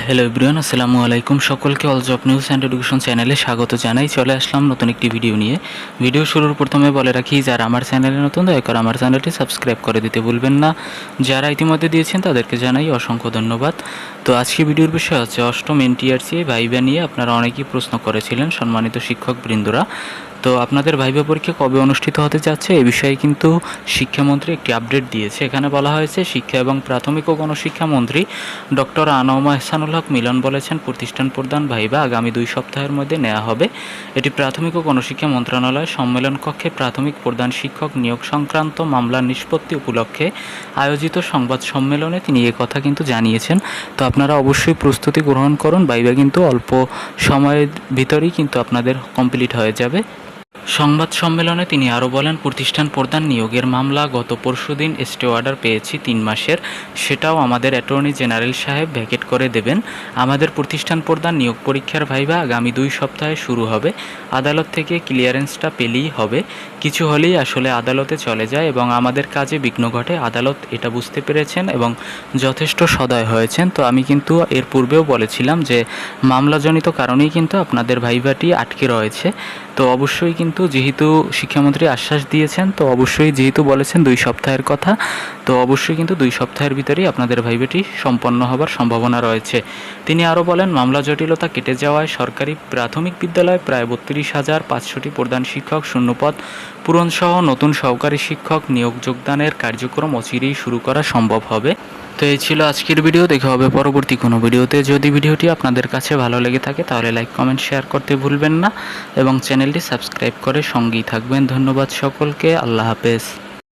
Hello everyone, আসসালামু আলাইকুম। সকলকে all job news and education চ্যানেলে স্বাগত জানাই। চলে আসলাম নতুন একটি ভিডিও নিয়ে। ভিডিও শুরুর প্রথমে বলে রাখি, যারা আমার চ্যানেলে নতুন দয়া করে আমার চ্যানেলটি সাবস্ক্রাইব করে দিতে ভুলবেন না। যারা ইতিমধ্যে দিয়েছেন তাদেরকে জানাই অসংখ্য ধন্যবাদ। তো আজকে ভিডিওর বিষয় হচ্ছে অষ্টম এনটিআরসি ভাইভা নিয়ে আপনারা অনেকেই প্রশ্ন করেছিলেন সম্মানিত শিক্ষকবৃন্দরা। তো আপনাদের ভাইভা পরীক্ষা কবে অনুষ্ঠিত হতে যাচ্ছে এ বিষয়ে কিন্তু শিক্ষামন্ত্রী একটি আপডেট দিয়েছে। এখানে বলা হয়েছে, শিক্ষা এবং প্রাথমিক ও গণশিক্ষা মন্ত্রী ডক্টর আনম এহসানুল হক মিলন বলেছেন, প্রতিষ্ঠান প্রদান ভাইভা আগামী 2 সপ্তাহের মধ্যে নেওয়া হবে। এটি প্রাথমিক ও গণশিক্ষা মন্ত্রণালয় সম্মেলন কক্ষে প্রাথমিক প্রধান শিক্ষক নিয়োগ সংক্রান্ত মামলার নিষ্পত্তি উপলক্ষে আয়োজিত সংবাদ সম্মেলনে তিনি কথা কিন্তু জানিয়েছেন। তো আপনারা অবশ্যই প্রস্তুতি গ্রহণ করুন, ভাইভা কিন্তু অল্প সময়ের ভিতরেই কিন্তু আপনাদের কমপ্লিট হয়ে যাবে। সংবাদ সম্মেলনে তিনি আরও বলেন, প্রতিষ্ঠান প্রধান নিয়োগের মামলা গত পরশুদিন স্টে অর্ডার পেয়েছি 3 মাসের, সেটাও আমাদের অ্যাটর্নি জেনারেল সাহেব ভ্যাকেট করে দেবেন। আমাদের প্রতিষ্ঠান প্রধান নিয়োগ পরীক্ষার ভাইভা আগামী 2 সপ্তাহে শুরু হবে। আদালত থেকে ক্লিয়ারেন্সটা পেলেই হবে, কিছু হলেই আসলে আদালতে চলে যায় এবং আমাদের কাজে বিঘ্ন ঘটে। আদালত এটা বুঝতে পেরেছেন এবং যথেষ্ট সদয় হয়েছেন। তো আমি কিন্তু এর পূর্বেও বলেছিলাম যে মামলাজনিত কারণেই কিন্তু আপনাদের ভাইভাটি আটকে রয়েছে। তো অবশ্যই কিন্তু যেহেতু শিক্ষামন্ত্রী আশ্বাস দিয়েছেন, তো অবশ্যই যেহেতু বলেছেন 2 সপ্তাহের কথা, তো অবশ্যই কিন্তু 2 সপ্তাহের ভিতরেই আপনাদের ভাইভাটি সম্পন্ন হবার সম্ভাবনা রয়েছে। তিনি আরও বলেন, মামলা জটিলতা কেটে যাওয়ায় সরকারি প্রাথমিক বিদ্যালয়ে প্রায় 32,500টি প্রধান শিক্ষক শূন্যপদ পূরণসহ নতুন সহকারী শিক্ষক নিয়োগ যোগদানের কার্যক্রম অচিরেই শুরু করা সম্ভব হবে। তো এই ছিল আজকের ভিডিও। দেখা হবে পরবর্তী কোনো ভিডিওতে। যদি ভিডিওটি আপনাদের কাছে ভালো লেগে থাকে তাহলে লাইক, কমেন্ট, শেয়ার করতে ভুলবেন না এবং চ্যানেলটি সাবস্ক্রাইব করে সঙ্গেই থাকবেন। ধন্যবাদ সকলকে। আল্লাহ হাফেজ।